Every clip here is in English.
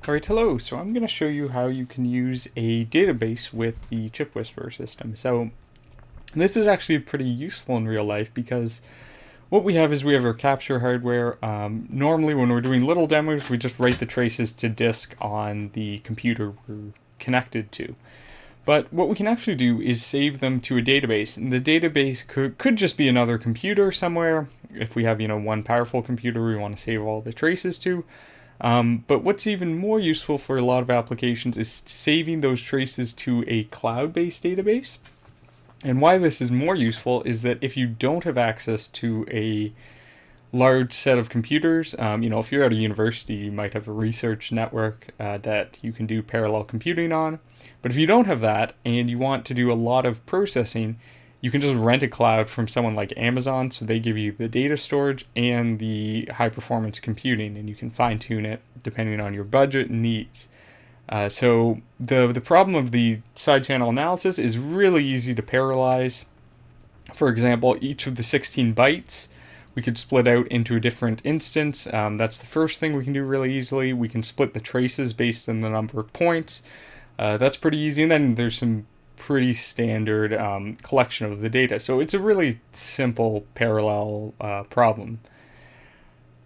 Alright, hello. So I'm going to show you how you can use a database with the ChipWhisperer system. So this is actually pretty useful in real life because what we have is we have our capture hardware. Normally when we're doing little demos, we just write the traces to disk on the computer we're connected to. But what we can actually do is save them to a database, and the database could just be another computer somewhere. If we have, one powerful computer we want to save all the traces to. But what's even more useful for a lot of applications is saving those traces to a cloud-based database. And why this is more useful is that if you don't have access to a large set of computers, if you're at a university, you might have a research network that you can do parallel computing on. But if you don't have that and you want to do a lot of processing, you can just rent a cloud from someone like Amazon, so they give you the data storage and the high performance computing, and you can fine tune it depending on your budget and needs. So the problem of the side channel analysis is really easy to parallelize. For example, each of the 16 bytes we could split out into a different instance. That's the first thing we can do really easily. We can split the traces based on the number of points. That's pretty easy, and then there's some pretty standard collection of the data. So it's a really simple parallel problem.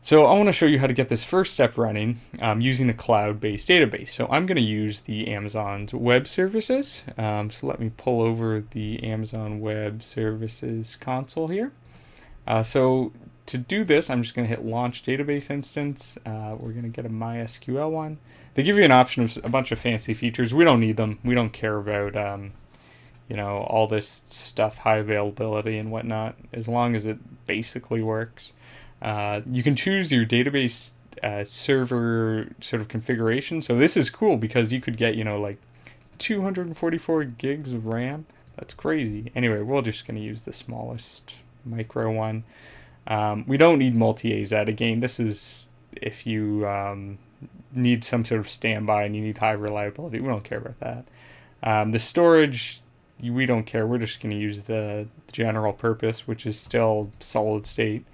So I want to show you how to get this first step running using a cloud-based database. So I'm going to use the Amazon's Web Services. So let me pull over the Amazon Web Services console here. So to do this, I'm just going to hit Launch Database Instance. We're going to get a MySQL one. They give you an option of a bunch of fancy features. We don't need them. We don't care about all this stuff, high availability and whatnot, as long as it basically works. You can choose your database server sort of configuration. So this is cool because you could get, like 244 gigs of RAM. That's crazy. Anyway, we're just going to use the smallest micro one. We don't need multi-AZ. Again, this is if you need some sort of standby and you need high reliability. We don't care about that. The storage, we don't care. We're just going to use the general purpose, which is still solid state.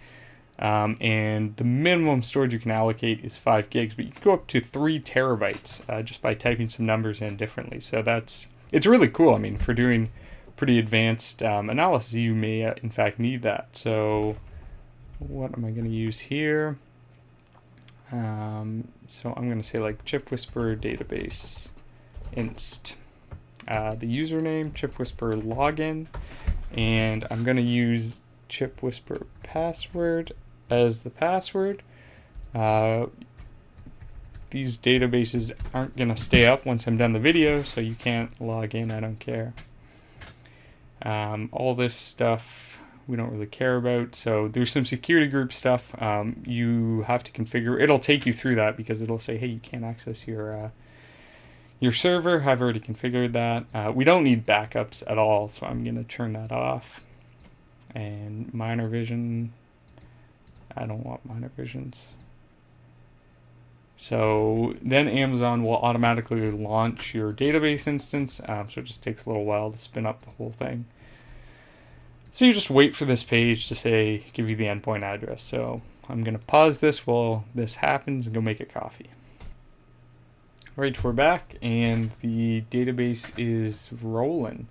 And the minimum storage you can allocate is 5 gigs, but you can go up to 3 terabytes just by typing some numbers in differently. So it's really cool. I mean, for doing pretty advanced analysis, you may in fact need that. So what am I going to use here? So I'm going to say like ChipWhisperer Database Inst. The username, ChipWhisperer login, and I'm going to use ChipWhisperer password as the password. These databases aren't going to stay up once I'm done the video, so you can't log in. I don't care. All this stuff we don't really care about. So there's some security group stuff you have to configure. It'll take you through that because it'll say, hey, you can't access your server. I've already configured that. We don't need backups at all, so I'm going to turn that off. And minor vision, I don't want minor visions. So then Amazon will automatically launch your database instance, so it just takes a little while to spin up the whole thing. So you just wait for this page to say, give you the endpoint address. So I'm going to pause this while this happens and go make a coffee. Alright, we're back and the database is rolling.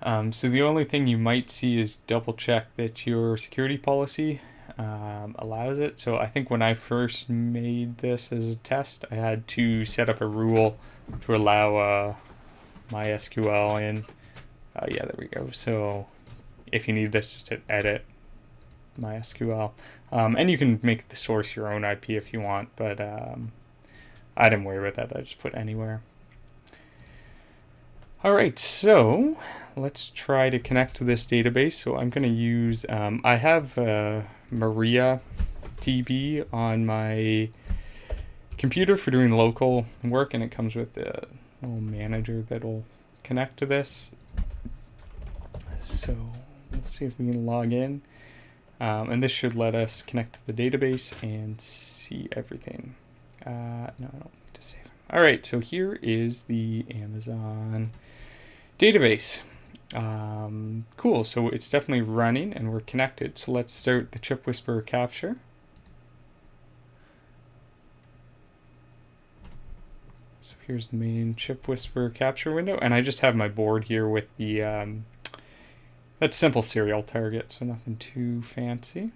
So the only thing you might see is double check that your security policy allows it. So I think when I first made this as a test, I had to set up a rule to allow MySQL in. Yeah, there we go. So if you need this, just hit edit MySQL. And you can make the source your own IP if you want, but I didn't worry about that. I just put anywhere. Alright, so let's try to connect to this database. So I'm going to use, I have Maria DB on my computer for doing local work, and it comes with a little manager that'll connect to this. So let's see if we can log in. And this should let us connect to the database and see everything. No, I don't need to save it. Alright, so here is the Amazon database. Cool, so it's definitely running and we're connected. So let's start the ChipWhisperer capture. So here's the main ChipWhisperer capture window, and I just have my board here with the that's simple serial target, so nothing too fancy.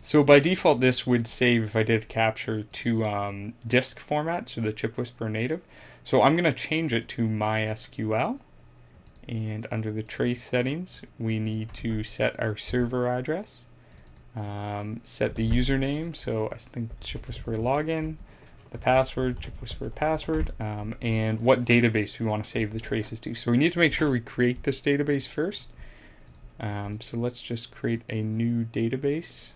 So by default, this would save if I did capture to disk format, so the ChipWhisperer native. So I'm going to change it to MySQL. And under the trace settings, we need to set our server address, set the username, so I think ChipWhisperer login, the password, ChipWhisperer password, and what database we want to save the traces to. So we need to make sure we create this database first. So let's just create a new database.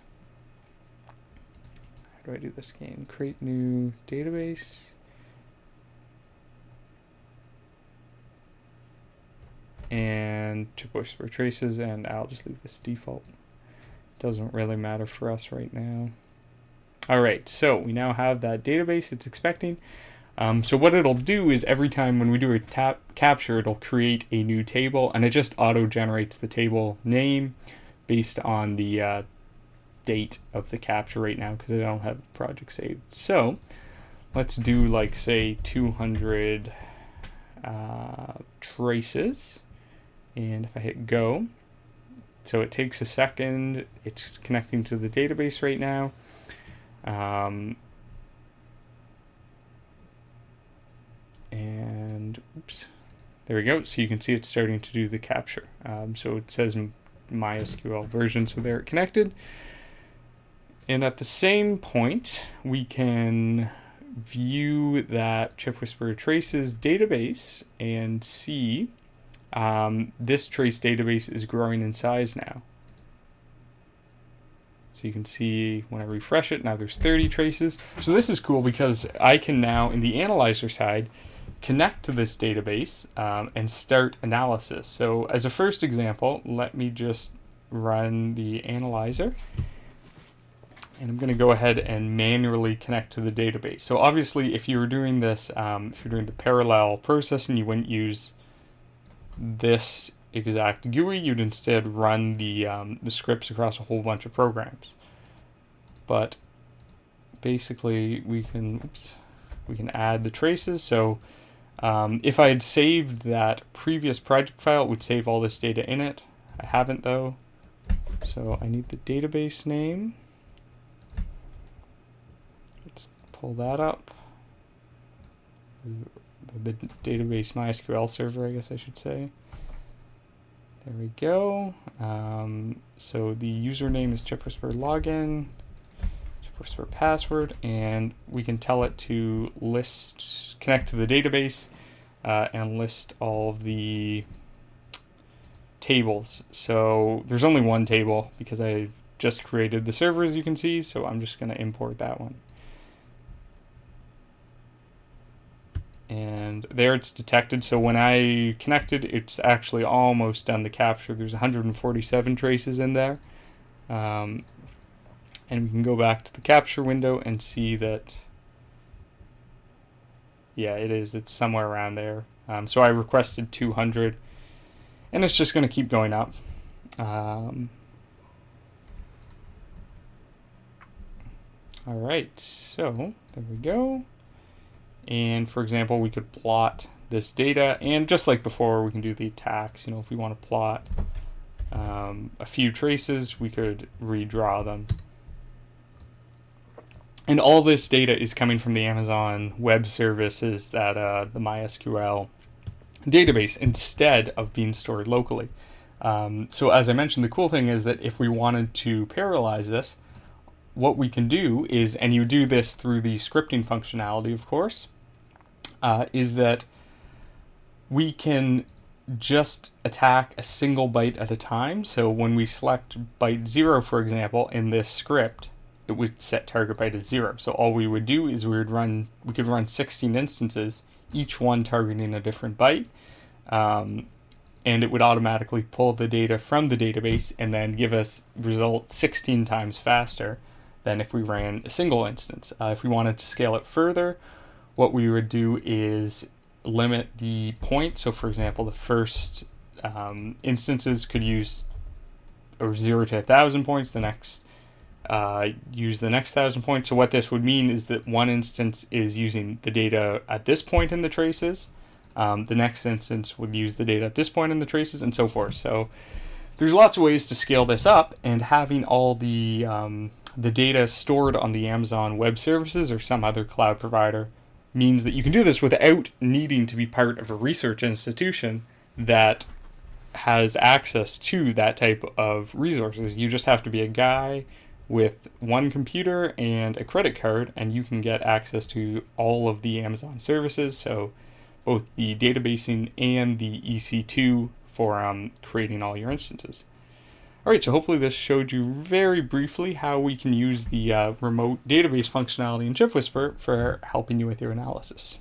How do I do this again? Create new database. And ChipWhisperer traces, and I'll just leave this default. Doesn't really matter for us right now. Alright, so we now have that database it's expecting. So what it'll do is every time when we do a capture, it'll create a new table, and it just auto-generates the table name based on the date of the capture right now, because I don't have the project saved. So let's do, like, say 200 traces. And if I hit go, so it takes a second, it's connecting to the database right now. And oops, there we go. So you can see it's starting to do the capture. So it says MySQL version, so there it connected. And at the same point, we can view that ChipWhisperer traces database and see this trace database is growing in size now. So you can see when I refresh it, now there's 30 traces. So this is cool because I can now, in the analyzer side, connect to this database and start analysis. So as a first example, let me just run the analyzer. And I'm going to go ahead and manually connect to the database. So obviously, if you were doing this, if you're doing the parallel processing, you wouldn't use this exact GUI. You'd instead run the scripts across a whole bunch of programs. But basically, we can add the traces. So if I had saved that previous project file, it would save all this data in it. I haven't though. So I need the database name. Let's pull that up. The database MySQL server, I guess I should say. There we go. So the username is ChipWhisperer login, ChipWhisperer password, and we can tell it to connect to the database and list all of the tables. So there's only one table because I just created the server, as you can see, so I'm just going to import that one. And there it's detected. So when I connected, it's actually almost done the capture. There's 147 traces in there. And we can go back to the capture window and see that, yeah, it is. It's somewhere around there. So I requested 200, and it's just going to keep going up. All right, so there we go. And for example, we could plot this data, and just like before, we can do the attacks. You know, if we want to plot a few traces, we could redraw them. And all this data is coming from the Amazon Web Services, that the MySQL database, instead of being stored locally. So as I mentioned, the cool thing is that if we wanted to parallelize this, what we can do is, and you do this through the scripting functionality, of course, is that we can just attack a single byte at a time. So when we select byte 0, for example, in this script, it would set target byte as 0. So all we would do is we could run 16 instances, each one targeting a different byte, and it would automatically pull the data from the database and then give us results 16 times faster than if we ran a single instance. If we wanted to scale it further, what we would do is limit the point. So for example, the first instances could use 0 to 1,000 points, the next use the next 1,000 points. So what this would mean is that one instance is using the data at this point in the traces. The next instance would use the data at this point in the traces, and so forth. So there's lots of ways to scale this up, and having all the data stored on the Amazon Web Services or some other cloud provider means that you can do this without needing to be part of a research institution that has access to that type of resources. You just have to be a guy with one computer and a credit card, and you can get access to all of the Amazon services, so both the databasing and the EC2 for creating all your instances. Alright, so hopefully this showed you very briefly how we can use the remote database functionality in ChipWhisperer for helping you with your analysis.